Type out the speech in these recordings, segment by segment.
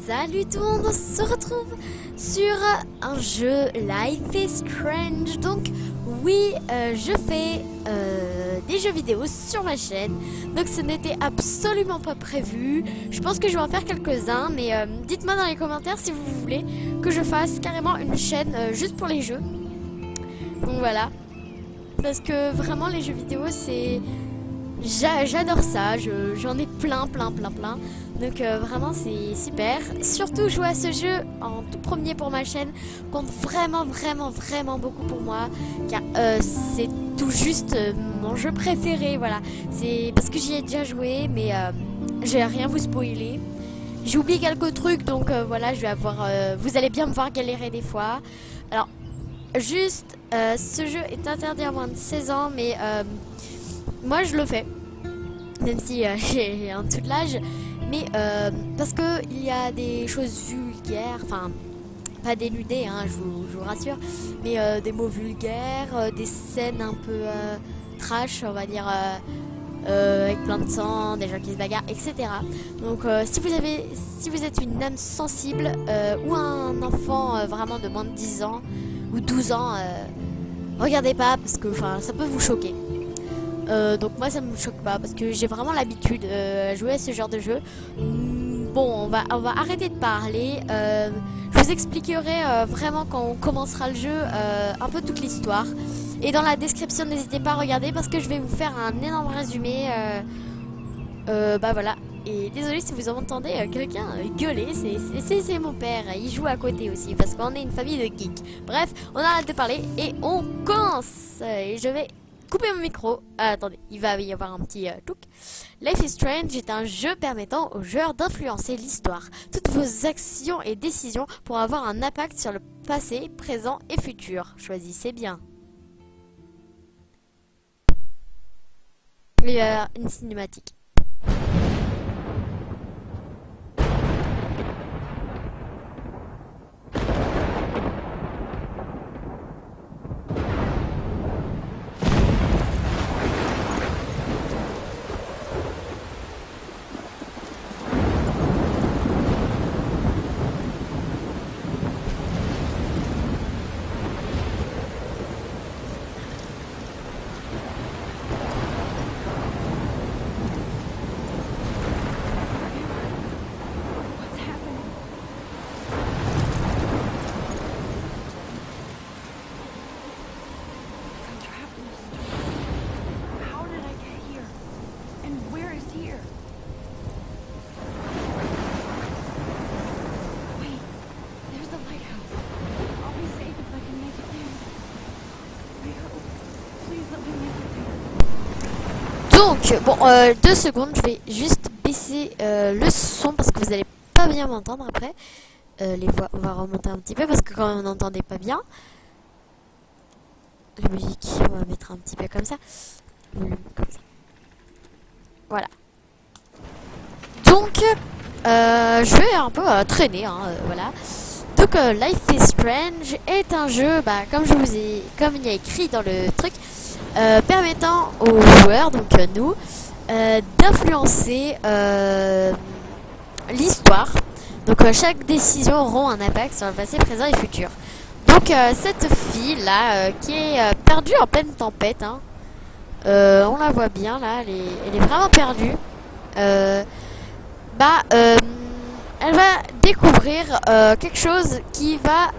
Salut tout le monde, on se retrouve sur un jeu Life is Strange. Donc oui, je fais des jeux vidéo sur ma chaîne. Donc ce n'était absolument pas prévu. Je pense que je vais en faire quelques-uns. Mais dites-moi dans les commentaires si vous voulez que je fasse carrément une chaîne juste pour les jeux. Donc voilà. Parce que vraiment les jeux vidéo c'est... J'adore ça, j'en ai plein. Donc vraiment c'est super. Surtout jouer à ce jeu en tout premier pour ma chaîne compte vraiment beaucoup pour moi. Car c'est tout juste mon jeu préféré, voilà. C'est parce que j'y ai déjà joué, mais je vais rien vous spoiler. J'ai oublié quelques trucs, donc voilà, je vais avoir... vous allez bien me voir galérer des fois. Alors, juste, ce jeu est interdit à moins de 16 ans, mais... moi je le fais, même si j'ai un dessous de l'âge, mais parce que il y a des choses vulgaires, enfin pas dénudées, hein, je vous rassure, mais des mots vulgaires, des scènes un peu trash, on va dire, avec plein de sang, des gens qui se bagarrent, etc. Donc si vous êtes une âme sensible ou un enfant vraiment de moins de 10 ans ou 12 ans, regardez pas parce que ça peut vous choquer. Donc moi ça me choque pas parce que j'ai vraiment l'habitude à jouer à ce genre de jeu. Bon, on va arrêter de parler. Je vous expliquerai vraiment quand on commencera le jeu un peu toute l'histoire. Et dans la description n'hésitez pas à regarder parce que je vais vous faire un énorme résumé. Bah voilà. Et désolé si vous entendez quelqu'un gueuler, c'est mon père, il joue à côté aussi parce qu'on est une famille de geeks. Bref, on arrête de parler et on commence. Et je vais couper mon micro. Attendez, il va y avoir un petit touc. Life is Strange est un jeu permettant aux joueurs d'influencer l'histoire, toutes vos actions et décisions pour avoir un impact sur le passé, présent et futur. Choisissez bien. Il y a une cinématique. Donc, bon, 2 secondes, je vais juste baisser le son parce que vous allez pas bien m'entendre après. Les voix, on va remonter un petit peu parce que quand même on n'entendait pas bien. La musique, on va mettre un petit peu comme ça. Comme ça. Voilà. Donc, je vais un peu traîner, hein, voilà. Donc, Life is Strange est un jeu, bah, comme il y a écrit dans le truc, permettant aux joueurs, donc nous, d'influencer l'histoire. Donc chaque décision aura un impact sur le passé, présent et futur. Donc cette fille là qui est perdue en pleine tempête, hein, on la voit bien là, elle est vraiment perdue. Elle va découvrir quelque chose qui va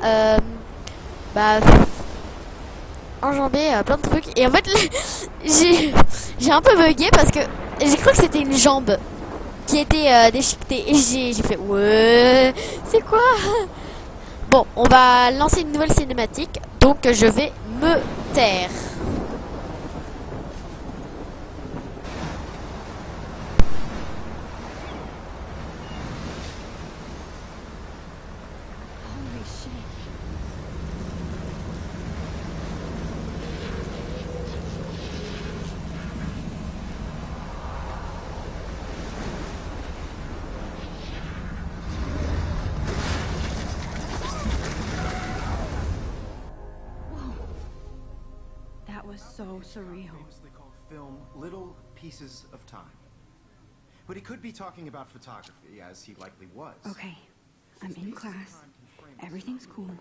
enjamber plein de trucs. Et en fait j'ai un peu bugué parce que j'ai cru que c'était une jambe qui était déchiquetée. Et j'ai fait ouais, c'est quoi? Bon, on va lancer une nouvelle cinématique. Donc je vais me taire. So surreal. Famously called film Little Pieces of Time. But he could be talking about photography, as he likely was. Okay, I'm in class. Everything's cool.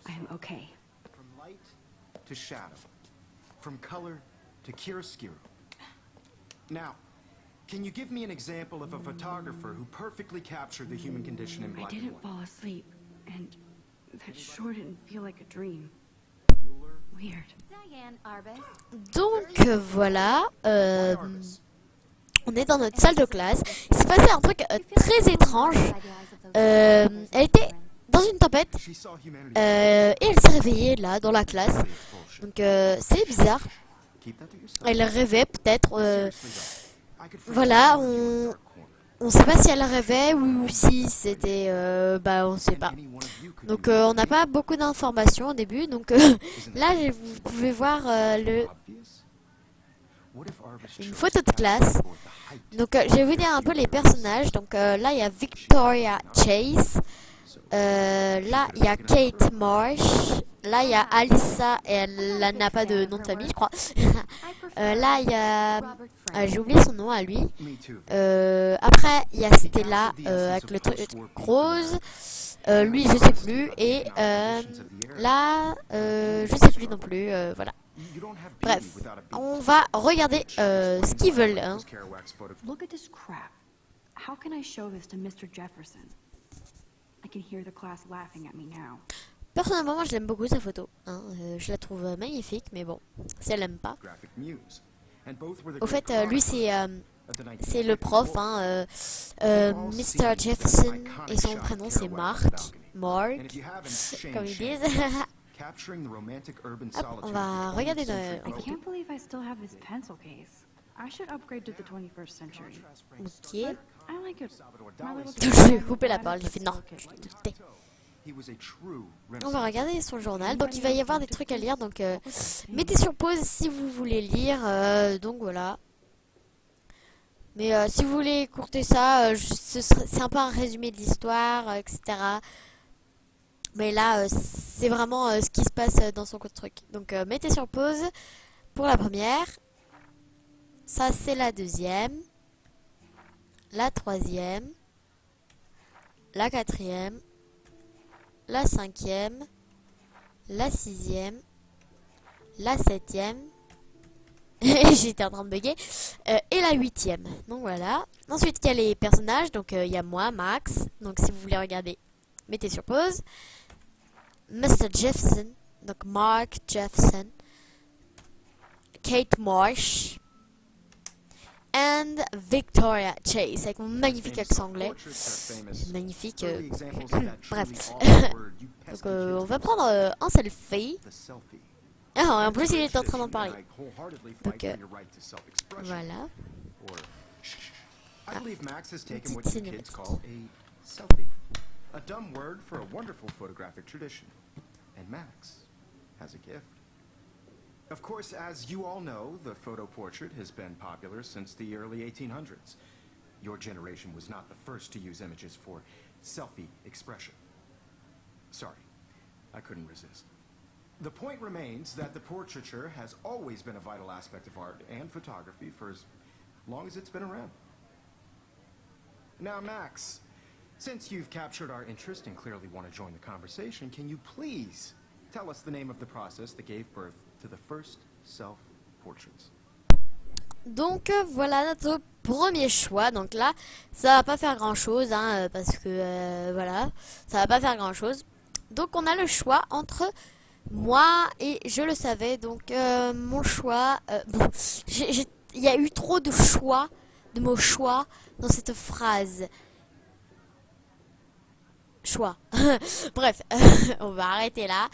I'm okay. From light to shadow, from color to chiaroscuro. Now, can you give me an example of a photographer who perfectly captured the human condition in I black and didn't white? fall asleep, and that sure didn't feel like a dream. Weird. Diane Arbus. Donc voilà, on est dans notre salle de classe. Il s'est passé un truc très étrange. Elle était dans une tempête She saw humanity. et elle s'est réveillée là dans la classe. Donc c'est bizarre. Keep that to yourself. Elle rêvait peut-être. Seriously, though, I could forgive Voilà, you in your dark corner. on sait pas si elle rêvait ou si c'était, on sait pas. Any one of you could Donc do on n'a pas beaucoup d'informations au début. Donc là vous pouvez voir obvious. What if Arvis une chose photo de to classe. toward the height? Donc je vais vous dire un peu les personnages. Donc là il y a Victoria Chase. Là il y a Kate Marsh. Là il y a Alyssa et elle n'a pas de nom de famille je crois. Là il y a... j'ai oublié son nom à lui. Me too. Après il y a Stella avec le truc rose. Lui je sais plus. Et là je sais plus non plus. Voilà. You don't have Bref, beauty without a beat. on va regarder ce qu'ils veulent. Hein. This Kerouac's photo- Look at this crap. How can I show this to Mr. Jefferson? I can hear the class laughing at me now. Personnellement, moi je l'aime beaucoup sa photo. Hein. Je la trouve magnifique, mais bon, si elle l'aime pas. Graphic muse. And both were the Au great fait, lui c'est of the 1950s. c'est le prof, hein, Mr. Jefferson, et son prénom c'est Mark. Mark, And if you haven't, shame, comme ils shame. disent. Capturing the romantic urban Hop, solitude on of va the regarder 20th century I dans... can't believe I still have this pencil case. I should upgrade to the 21st century. Ok. I like it. Salvador My Dali little said Je vais couper la parole, j'ai fait non. Je te tais. he was a true On va Renaissance regarder son journal, donc il va y avoir des trucs à lire, donc mettez sur pause si vous voulez lire, donc voilà. Mais si vous voulez écouter ça, c'est un peu un résumé de l'histoire, etc. Mais là, c'est vraiment ce qui se passe dans son truc. Donc mettez sur pause pour la première. Ça, c'est la deuxième. La troisième. La quatrième. La cinquième. La sixième. La septième. J'étais en train de bugger. Et la huitième. Donc voilà. Ensuite, il y a les personnages. Donc il y a moi, Max. Donc si vous voulez regarder, mettez sur pause. Mr. Jefferson. Donc Mark Jefferson. Kate Marsh. And Victoria Chase. Avec mon magnifique accent anglais. Magnifique. Bref. Donc on va prendre un selfie. Ah, en plus il est en train d'en parler. Donc voilà. I believe Max has taken petite what you cinématique. kids call a selfie. A dumb word for a wonderful photographic tradition. And Max has a gift. Of course, as you all know, the photo portrait has been popular since the early 1800s. Your generation was not the first to use images for selfie expression. Sorry, I couldn't resist. The point remains that the portraiture has always been a vital aspect of art and photography for as long as it's been around. Now, Max, since you've captured our interest and clearly want to join the conversation, can you please tell us the name of the process that gave birth to the first self-portraits? Donc voilà notre premier choix. Donc là, ça va pas faire grand chose, hein, parce que voilà, ça va pas faire grand chose. Donc on a le choix entre moi et je le savais. Donc mon choix, bon, il y a eu trop de choix, de mots choix dans cette phrase. Choix. Bref, on va arrêter là.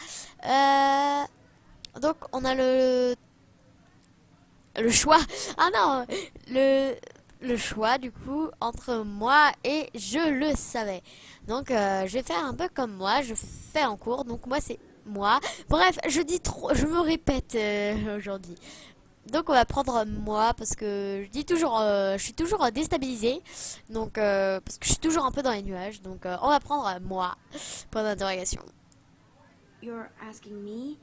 Donc on a le choix. Ah non, le choix du coup entre moi et je le savais. Donc je vais faire un peu comme moi, je fais en cours. Donc moi c'est moi. Bref, je dis trop, je me répète aujourd'hui. Donc on va prendre moi parce que je dis toujours, je suis toujours déstabilisée. Donc parce que je suis toujours un peu dans les nuages. Donc on va prendre moi. Point d'interrogation. You're asking me?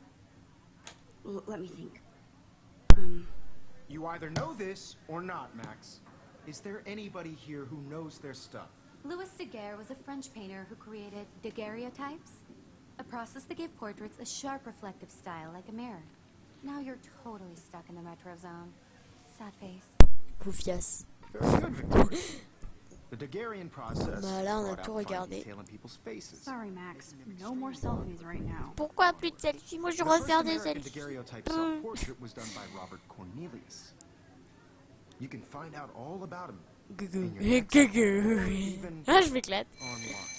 Let me think. You either know this or not, Max. Is there anybody here who knows their stuff? Louis Daguerre was a French painter who created daguerreotypes, a process that gave portraits a sharp reflective style like a mirror. Now you're totally stuck in the retro zone. Sad face. Poufias. Very good, Victoria. The Daguerrean process Bah là, on a brought tout out fine regardé. detail in people's faces. Sorry, Max. No more selfies right now. Pourquoi plus de selfie? Moi je The first refaire des American selfies. daguerreotype self-portrait was done by Robert Cornelius. You can find out all about him in your next or even Ah, je m'éclate. online.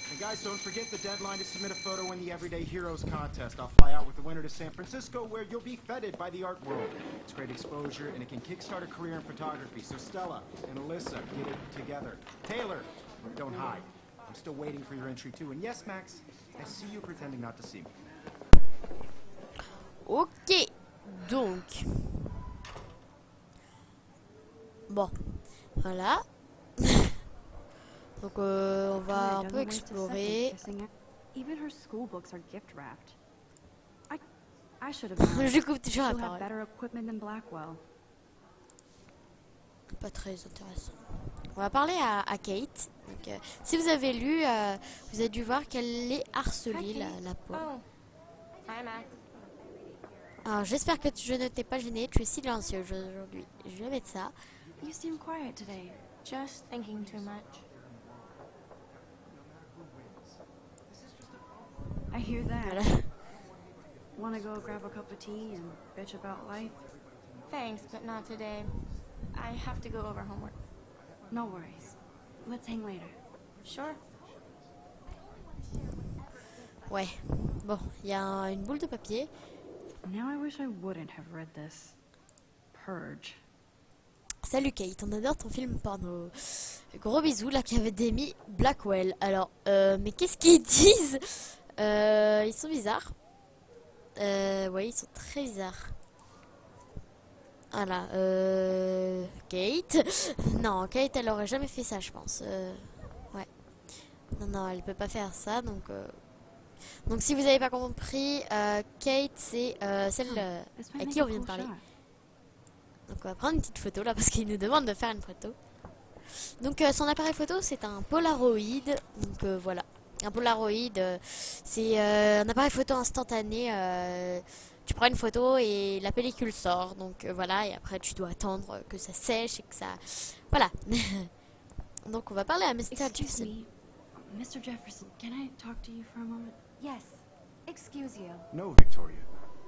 And guys, don't forget the deadline to submit a photo in the Everyday Heroes contest. I'll fly out with the winner to San Francisco, where you'll be feted by the art world. It's great exposure, and it can kickstart a career in photography. So Stella and Alyssa, get it together. Taylor, don't hide. I'm still waiting for your entry too. And yes, Max, I see you pretending not to see me. Ok, donc. Bon, voilà. Donc on va un peu explorer. Even her school books are gift wrapped. I should have known. Je coupe toujours la She'll have parole. better equipment than Blackwell. Pas très intéressant. On va parler à Kate. Donc, si vous avez lu, vous avez dû voir qu'elle est harcelée, la pauvre. Oh. Hi, Max. Alors j'espère que je ne t'ai pas gêné. Tu es silencieuse aujourd'hui. Je vais mettre ça. You seem quiet today. Just thinking too much. I hear that. Voilà. Wanna go grab a cup of tea and bitch about life? Thanks, but not today. I have to go over homework. No worries. Let's hang later. Sure. Ouais. Bon, il y a une boule de papier. Now I wish I wouldn't have read this. Purge. Salut Kate, on adore ton film porno. Gros bisous, l'Académie Blackwell. Alors, mais qu'est-ce qu'ils disent? Ils sont bizarres. Ouais, ils sont très bizarres. Voilà, Kate. Non, Kate, elle aurait jamais fait ça, je pense. Ouais. Non, elle peut pas faire ça, donc... Donc si vous n'avez pas compris, Kate, c'est celle This might à make qui a on vient de cool parler. shot. Donc on va prendre une petite photo là parce qu'il nous demande de faire une photo. Donc son appareil photo c'est un Polaroid. Donc voilà. Un Polaroid c'est un appareil photo instantané. Tu prends une photo et la pellicule sort. Donc voilà, et après tu dois attendre que ça sèche et que ça... Voilà. Donc on va parler à Mr. Excuse Jefferson. me, Mr. Jefferson, can I talk to you for a moment? Yes. Excuse you. No, Victoria.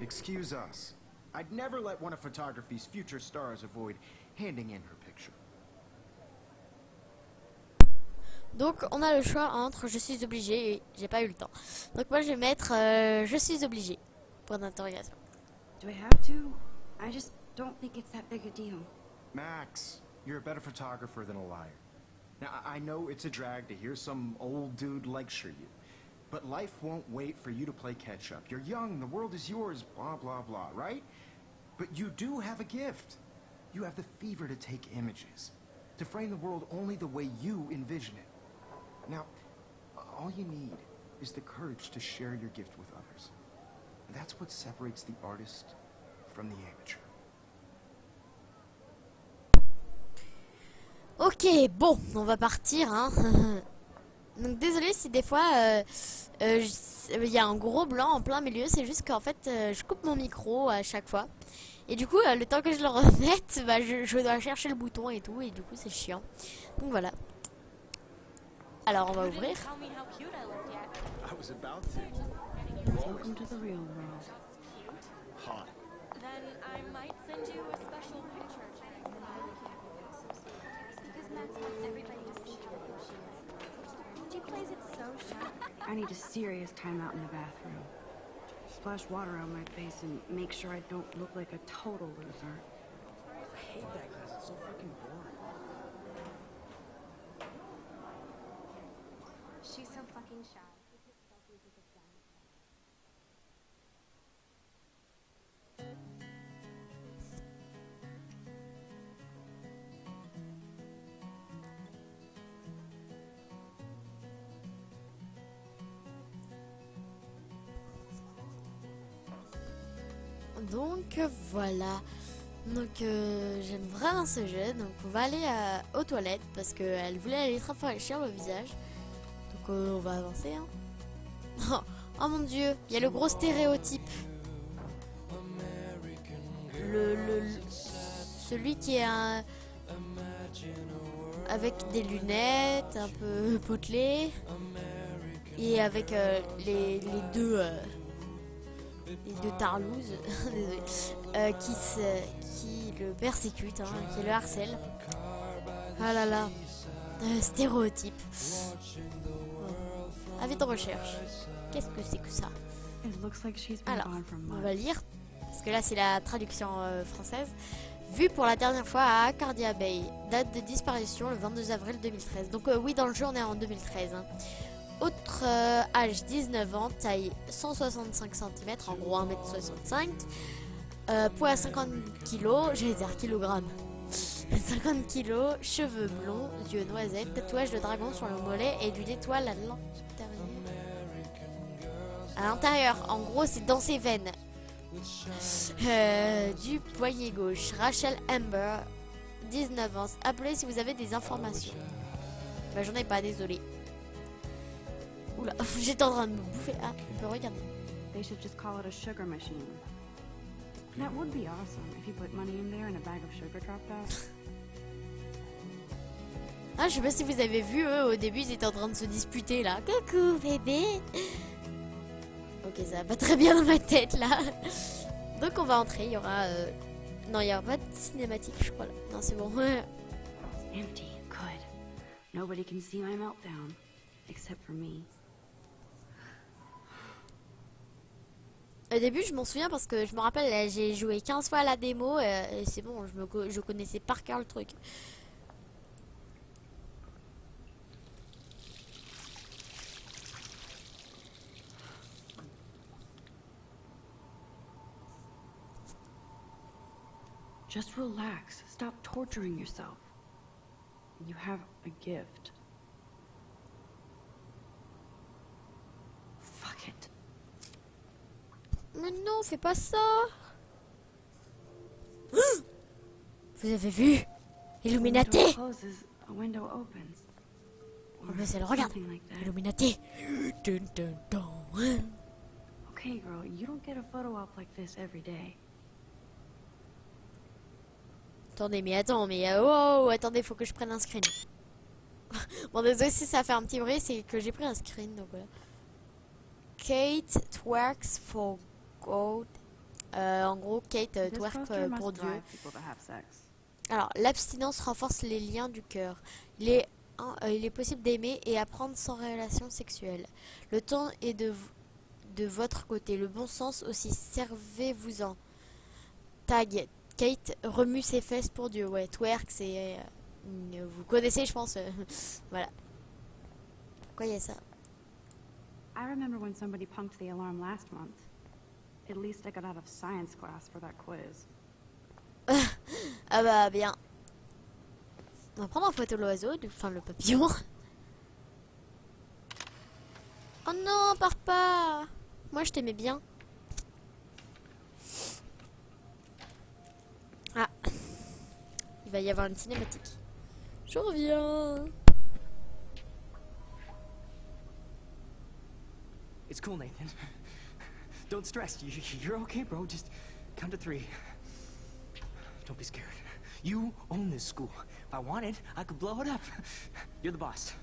Excuse us. I'd never let one of photography's future stars avoid handing in her picture. Donc on a le choix entre je suis obligé et j'ai pas eu le temps. Donc moi je vais mettre je suis obligé. Point d'interrogation. Do I have to? I just don't think it's that big a deal. Max, you're a better photographer than a liar. Now, I know it's a drag to hear some old dude lecture you, but life won't wait for you to play catch up. You're young, the world is yours, blah, blah, blah, right? But you do have a gift. You have the fever to take images, to frame the world only the way you envision it. Now, all you need is the courage to share your gift with others. And that's what separates the artist from the amateur. Ok, bon, on va partir, hein. Donc désolé si des fois il y a un gros blanc en plein milieu, c'est juste qu'en fait je coupe mon micro à chaque fois. Et du coup, le temps que je le remette, bah, je dois chercher le bouton et tout, et du coup c'est chiant. Donc voilà. Alors on va ouvrir. I was about to. Welcome to the real world. Hot. Then I might send you a special picture. Because Max wants everybody to see how good she is. She plays it so sharp. I need a serious time out in the bathroom. Splash water on my face and make sure I don't look like a total loser. I hate that class. It's so freaking boring. She's so fucking shy. Donc voilà. Donc j'aime vraiment ce jeu. Donc on va aller aux toilettes parce qu'elle voulait aller très rafraîchir le visage. Donc on va avancer. Hein. Oh mon dieu, il y a le gros stéréotype. Celui qui est avec des lunettes, un peu potelé. Et avec les deux tarlouses désolé, qui le persécutent, hein, qui le harcèlent. Ah là là, stéréotype. Avis de recherche. Qu'est-ce que c'est que ça? Alors, on va lire, parce que là c'est la traduction française. Vu pour la dernière fois à Arcadia Bay, date de disparition le 22 avril 2013. Donc oui, dans le jeu on est en 2013. Hein. Autre âge 19 ans, taille 165 cm, en gros 1m65, poids 50 kg, j'allais dire kilogrammes, 50 kg, cheveux blonds, yeux noisettes, tatouage de dragon sur le mollet et d'une étoile à l'intérieur. À l'intérieur, en gros c'est dans ses veines. Du poignet gauche, Rachel Amber, 19 ans, appelez si vous avez des informations. Bah j'en ai pas, désolé. Oula, j'étais en train de me bouffer. Ah, on peut regarder. They should just call it a sugar machine. That would be awesome if you put money in there and a bag of sugar dropped out. Ah, je sais pas si vous avez vu, eux, au début, ils étaient en train de se disputer, là. Coucou, bébé. Ok, ça va pas très bien dans ma tête, là. Donc, on va entrer. Il y aura... Non, il y aura pas de cinématique, je crois, là. Non, c'est bon. It's empty. Good. Nobody can see my meltdown. Except for me. Au début, je m'en souviens parce que je me rappelle, j'ai joué 15 fois à la démo et c'est bon, je connaissais par cœur le truc. Just relax. Stop torturing yourself. You have a gift. Fuck it. Mais non, fais pas ça. Vous avez vu? Illuminati. A window opens. Oh, mais c'est le regarde. Something like that. Illuminati. Dun, dun, dun. Okay, girl, you don't get a photo op like this every day. Attendez, mais attends, mais oh, attendez, faut que je prenne un screen. Bon, désolé si ça fait un petit bruit, c'est que j'ai pris un screen, donc voilà. Kate twerks for God. En gros, Kate twerk pour Dieu. Alors, l'abstinence renforce les liens du cœur. Il est possible d'aimer et apprendre sans relation sexuelle. Le temps est de votre côté. Le bon sens aussi. Servez-vous-en. Tag. Kate remue ses fesses pour Dieu. Ouais, twerk, c'est... vous connaissez, je pense. Voilà. Pourquoi il y a ça? I remember when somebody punked the alarm last month. At least I got out of science class for that quiz. Ah bah bien. On va prendre en photo l'oiseau, enfin le papillon. Oh non, pars pas. Moi je t'aimais bien. Ah. Il va y avoir une cinématique. Je reviens. It's cool, Nathan. Don't stress. You're okay, bro. Just count to 3. Don't be scared. You own this school. If I wanted, I could blow it up. You're the boss.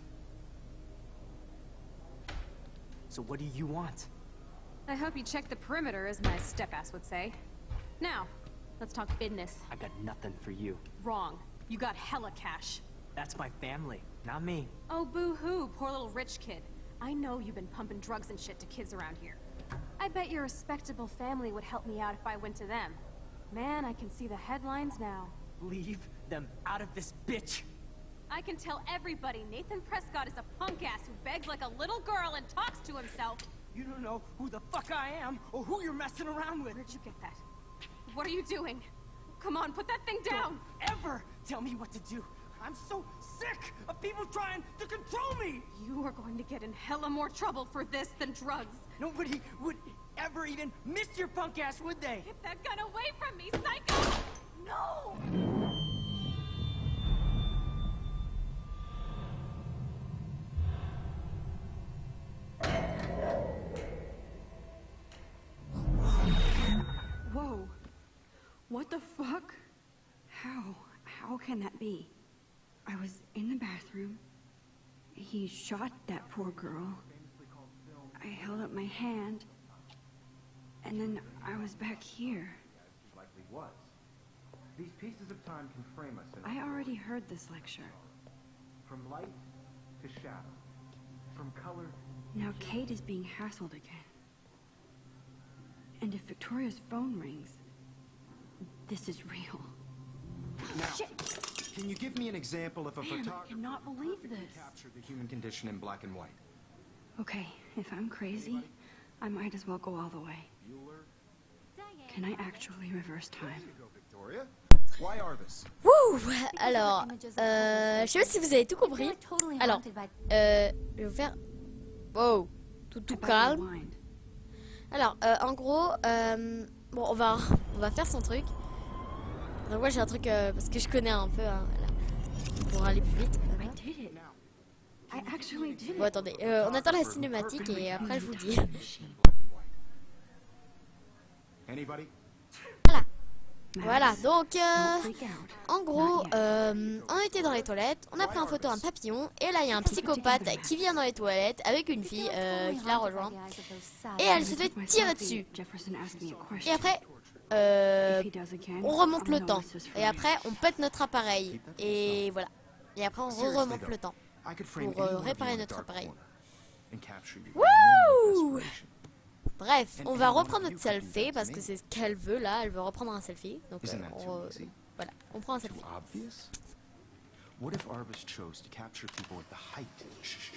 So what do you want? I hope you check the perimeter, as my step-ass would say. Now, let's talk business. I got nothing for you. Wrong. You got hella cash. That's my family, not me. Oh, boo-hoo, poor little rich kid. I know you've been pumping drugs and shit to kids around here. I bet your respectable family would help me out if I went to them. Man, I can see the headlines now. Leave them out of this, bitch! I can tell everybody Nathan Prescott is a punk ass who begs like a little girl and talks to himself. You don't know who the fuck I am or who you're messing around with. Where'd you get that? What are you doing? Come on, put that thing down! Don't ever tell me what to do. I'm so sick of people trying to control me! You are going to get in hella more trouble for this than drugs. Nobody would ever even miss your punk ass, would they? Get that gun away from me, psycho! no! Whoa. What the fuck? How can that be? I was in the bathroom. He shot that poor girl. I held up my hand. And then I was back here. He likely was. These pieces of time can frame us in I already heard this lecture. from light to shadow, from color. Now Kate is being hassled again. And if Victoria's phone rings, this is real. Now, Shit! can you give me an example of a Man, I photographer cannot believe perfectly this. captured the human condition in black and white? Okay, if I'm crazy, I might as well go all the way. Can I actually reverse time? There you go, Victoria. Why Arvis? Wouh. Alors, je sais pas si vous avez tout compris. Alors, je vais vous faire... Wow, tout I better calme. rewind. Alors, en gros, bon, on va faire son truc. Donc moi j'ai un truc parce que je connais un peu hein, voilà, pour aller plus vite. I did it. I actually did Bon it. attendez, on attend la cinématique et après je vous dis. Anybody? Voilà, donc Don't freak out. en gros, on était dans les toilettes, on a pris en photo un papillon et là il y a un psychopathe qui vient dans les toilettes avec une fille qui la rejoint et elle se fait tirer dessus. Jefferson asked me a Et question. après, If he does again, on remonte I'll le know temps it's just for et me. après on pète notre appareil et voilà. Et après on Seriously, remonte though, le temps. I could frame Pour, any one of you réparer in a notre dark appareil. corner and capture you Wouh! in a moment of desperation. Bref, on va reprendre notre selfie parce que c'est ce qu'elle veut là, elle veut reprendre un selfie. Donc Isn't that too easy? voilà, on prend un Too selfie. obvious? What if Arvis chose to capture people at the height? Shh.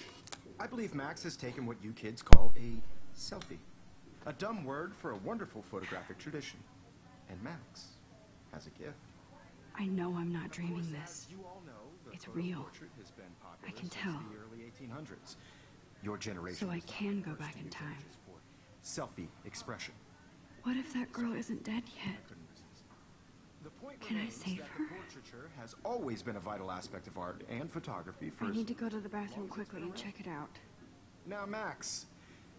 I believe Max has taken what you kids call a selfie. A dumb word for a wonderful photographic tradition. And Max has a gift. I know I'm not dreaming this. As you all know, the It's photo real. portrait has been popular I can since tell. the early 1800s. Your generation So I was the can go first back to in use time. images for selfie expression. What if that girl isn't dead yet? Couldn't resist. The point Can I remains save that her? the portraiture has always been a vital aspect of art and photography for I need to go to the bathroom quickly and check it out. Now, Max,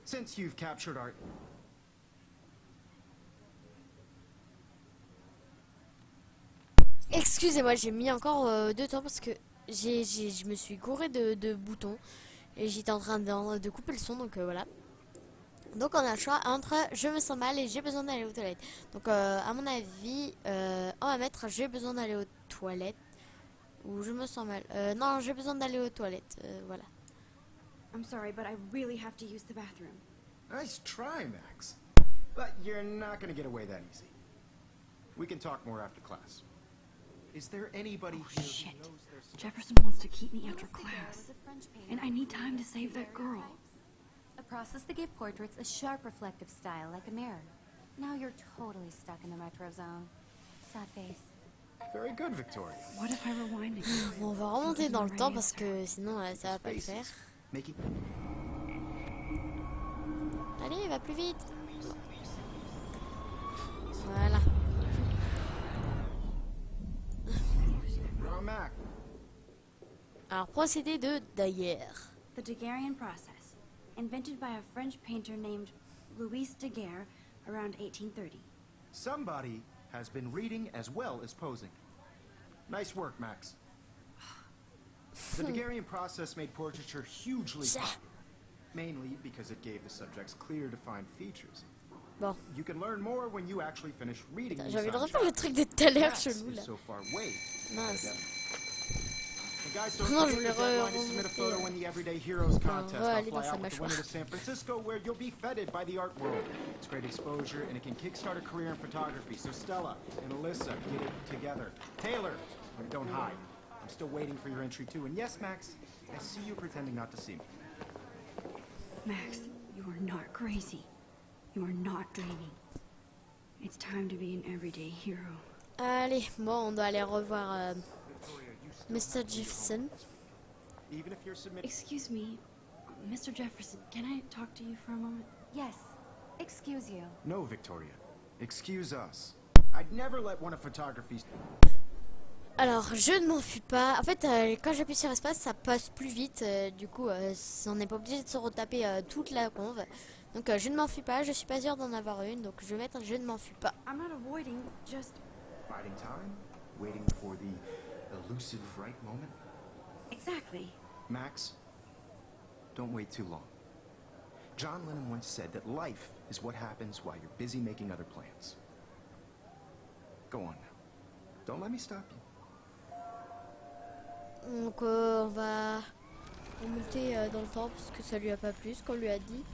since you've captured art. Excusez-moi, j'ai mis encore 2 temps parce que je me suis gouré de boutons et j'étais en train de couper le son donc voilà. Donc on a le choix entre je me sens mal et j'ai besoin d'aller aux toilettes. Donc à mon avis, on va mettre j'ai besoin d'aller aux toilettes ou je me sens mal. Non, j'ai besoin d'aller aux toilettes, voilà. I'm sorry, but I really have to use the bathroom. Nice try, Max. But you're not gonna get away that easy. We can talk more after class. Is there anybody here Shit. who knows their stuff? Jefferson wants to keep me after class. And I need time to save that girl. A process that gave portraits a sharp reflective style like a mirror. Now you're totally stuck in the retro zone. Sad face. Very good, Victoria. What if I rewind again? Bon, on va remonter dans le temps parce que sinon ça va pas le faire. Making Allez, va plus vite. Voilà. Mac. Alors procédé de Daguerre. The Daguerrean process, invented by a French painter named Louis Daguerre around 1830. Somebody has been reading as well as posing. Nice work, Max. The Daguerrean process made portraiture hugely popular, mainly because it gave the subjects clear, defined features. Bon, You can learn more when you actually finish reading j'ai these envie de on refaire le chapters. truc de tout à l'heure Max chelou is là. so far way Mince. And guys, don't Non, je forget voulais the deadline to submit a remonter. photo in the Everyday Heroes contest. I'll aller dans fly sa out with the mâchoire. winner to San Francisco, where you'll be feted by the art world. It's great exposure, and it can kickstart a career in photography. So Stella and Alyssa, get it together. Taylor, don't hide. I'm still waiting for your entry too. And yes, Max, I see you pretending not to see me. Max, you are not crazy. You are not dreaming. It's time to be an everyday hero. Allez, bon, on doit aller revoir Mr. Jefferson. Even if you're submitting. Excuse me, Mr. Jefferson, can I talk to you for a moment? Yes. Excuse you. No, Victoria. Excuse us. I'd never let one of photography's... Alors, je ne m'enfuis pas. En fait, quand j'appuie sur espace, ça passe plus vite. Du coup, on n'est pas obligé de se retaper toute la conve. Donc, je ne m'enfuis pas. Je suis pas sûre d'en avoir une. Donc, je vais mettre je ne m'enfuis pas. I'm not avoiding, just... Biding time, waiting for the elusive right moment. Exactly. Max, don't wait too long. John Lennon once said that life is what happens while you're busy making other plans. Go on now. Don't let me stop you. Donc, on va remonter dans le temps parce que ça lui a pas plu ce qu'on lui a dit.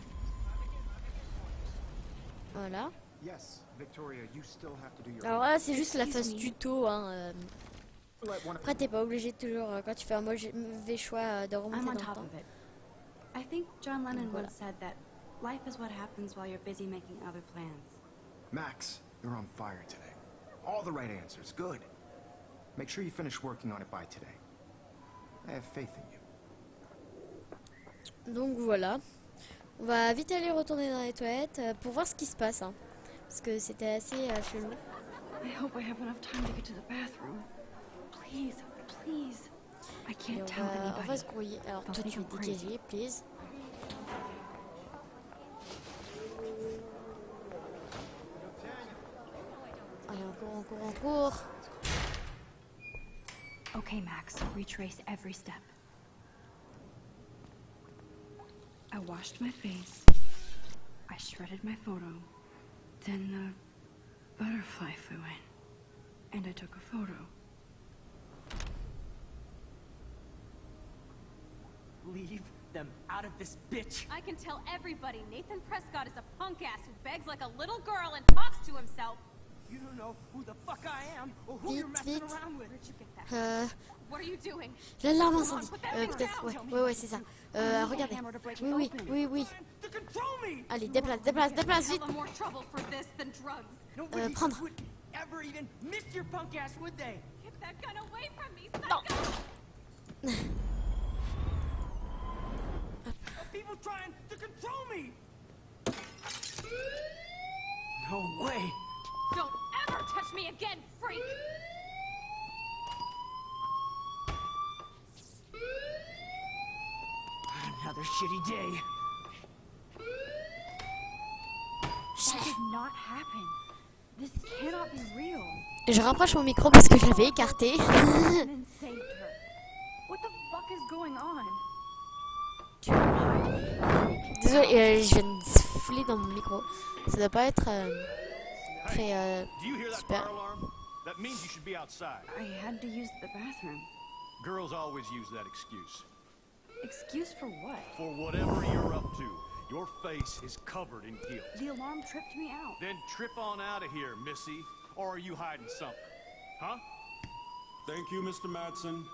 Voilà. Yes, Victoria, you still have to do your... Alors là, c'est juste la phase tuto. Hein, Après, t'es pas obligé de toujours, quand tu fais un mauvais choix, de remonter I'm dans on le top temps. of it. I think John Lennon Voilà. once said that life is what happens while you're busy making other plans. Max, you're on fire today. All the right answers. Good. Make sure you finish working on it by today. I have faith in you. Donc voilà. On va vite aller retourner dans les toilettes pour voir ce qui se passe. Hein, parce que c'était assez chelou. I hope I have enough time to get to the bathroom. Please, please. I Et can't on tell va anybody. se grouiller. Alors Don't toi think tu I'm es crazy. dégagé, please. Allez, on court. Okay, Max, retrace every step. I washed my face. I shredded my photo. Then the butterfly flew in. And I took a photo. Leave them out of this bitch. I can tell everybody Nathan Prescott is a punk ass who begs like a little girl and talks to himself. You don't know who the fuck I am or who you're Vite, messing vite. around with. Where'd you get that? Euh, What are you doing? L'alarme Come on, incendie. put that thing Peut-être, down. ouais, c'est ça. Regardez. hammer to break it Oui, open. oui. To control me. Allez, déplace, vite. Hell of more trouble for this than drugs. Nobody prendre. would ever even miss your punk ass, would they? Get that gun away from me, psycho! People trying to control me. No way. Don't ever touch me again, freak! Another shitty day. That did not happen. This cannot be real. Je rapproche mon micro parce que je l'avais écarté. Lennon saved her. What the fuck is going on? Désolée, je viens de souffler dans mon micro. Ça doit pas être très Do you hear that super. fire alarm? That means you should be outside. I had to use the bathroom. Girls always use that excuse. Excuse for what? For whatever you're up to, your face is covered in guilt. The alarm tripped me out. Then trip on out of here, Missy. Or are you hiding something? Huh? Thank you, Mr. Madsen.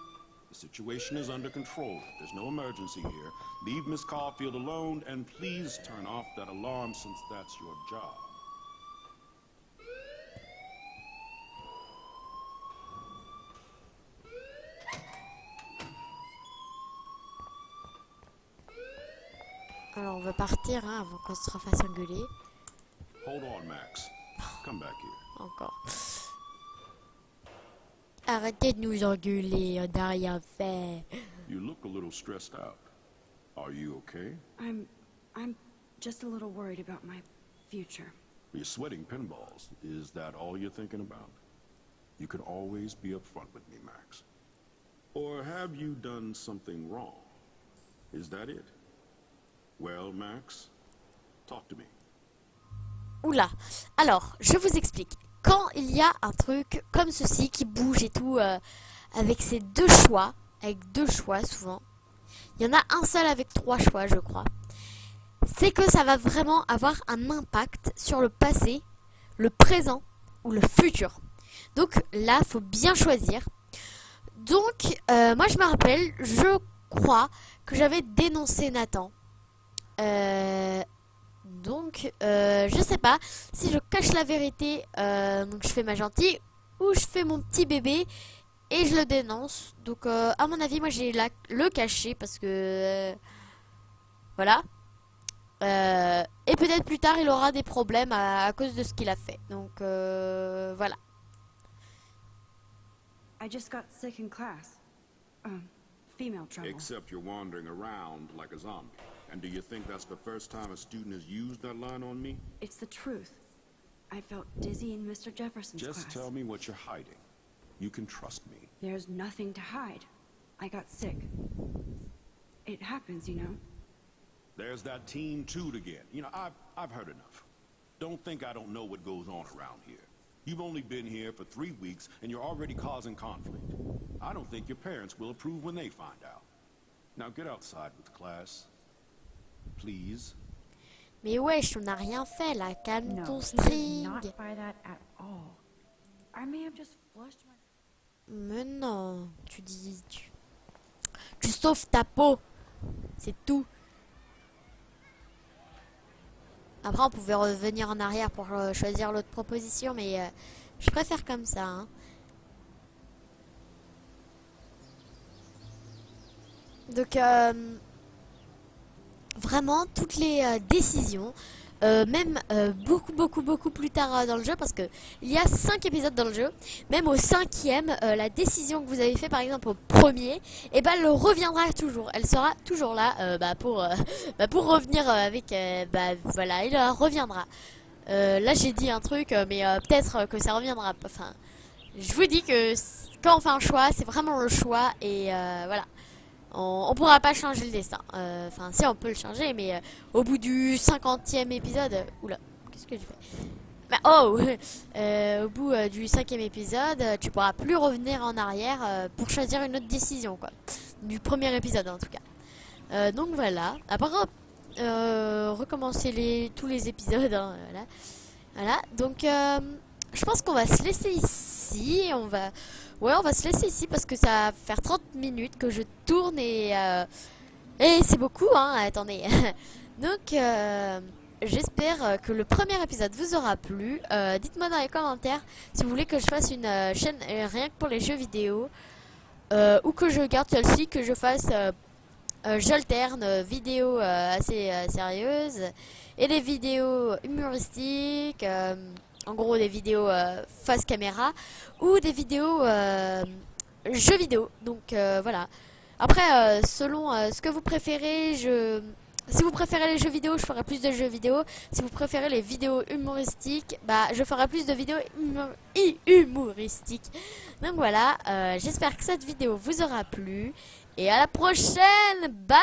The situation is under control. There's no emergency here. Leave Miss Caulfield alone, and please turn off that alarm since that's your job. Alors on va partir hein, avant qu'on se refasse engueuler. Hold on, Max. Come back here. Encore. Arrêtez de nous engueuler, on n'a rien fait. You look a little stressed out. Are you okay? I'm just a little worried about my future. You're sweating pinballs. Is that all you're thinking about? You can always be upfront with me, Max. Or have you done something wrong? Is that it? Well, Max, talk to me. Oula. Alors, je vous explique. Quand il y a un truc comme ceci qui bouge et tout, avec ces deux choix, souvent, il y en a un seul avec 3 choix, je crois. C'est que ça va vraiment avoir un impact sur le passé, le présent ou le futur. Donc là, il faut bien choisir. Donc, moi je me rappelle, je crois que j'avais dénoncé Nathan. Donc, je sais pas si je cache la vérité, donc je fais ma gentille, ou je fais mon petit bébé et je le dénonce. Donc, à mon avis, moi j'ai le caché parce que voilà. Et peut-être plus tard il aura des problèmes à cause de ce qu'il a fait. Donc voilà. I just got sick in class. Female trouble. Except you're wandering around like a zombie. And do you think that's the first time a student has used that line on me? It's the truth. I felt dizzy in Mr. Jefferson's Just class. tell me what you're hiding. You can trust me. There's nothing to hide. I got sick. It happens, you know. There's that teen toot again. You know, I've heard enough. Don't think I don't know what goes on around here. You've only been here for 3 weeks, and you're already causing conflict. I don't think your parents will approve when they find out. Now get outside with class. Please. Mais wesh, on n'a rien fait là, calme No, ton he does string. not buy that at all. I may have just flushed my... Mais non, tu sauves ta peau, c'est tout. Après on pouvait revenir en arrière pour choisir l'autre proposition, mais je préfère comme ça. Hein. Donc vraiment toutes les décisions, même beaucoup plus tard dans le jeu, parce que il y a 5 épisodes dans le jeu, même au 5e, la décision que vous avez fait par exemple au premier, et ben elle reviendra toujours, elle sera toujours là pour revenir avec, voilà, elle reviendra. Là j'ai dit un truc, mais peut-être que ça reviendra. Enfin, je vous dis que quand on fait un choix, c'est vraiment le choix, et voilà. On pourra pas changer le destin. Enfin, si, on peut le changer, mais au bout du 50e épisode... Oula, qu'est-ce que j'ai fait? Bah, oh au bout du 5e épisode, tu pourras plus revenir en arrière pour choisir une autre décision, quoi. Du premier épisode, en tout cas. Donc voilà. Après, recommencer tous les épisodes. Hein, voilà. Donc, je pense qu'on va se laisser ici. On va se laisser ici parce que ça va faire 30 minutes que je tourne et c'est beaucoup, hein, attendez. Donc, j'espère que le premier épisode vous aura plu. Dites-moi dans les commentaires si vous voulez que je fasse une chaîne rien que pour les jeux vidéo ou que je garde celle-ci, que je fasse... j'alterne vidéos assez sérieuses et des vidéos humoristiques, en gros des vidéos face caméra ou des vidéos jeux vidéo. Donc voilà. Après selon ce que vous préférez, si vous préférez les jeux vidéo, je ferai plus de jeux vidéo. Si vous préférez les vidéos humoristiques, je ferai plus de vidéos humoristiques. Donc voilà, j'espère que cette vidéo vous aura plu. Et à la prochaine. Bye.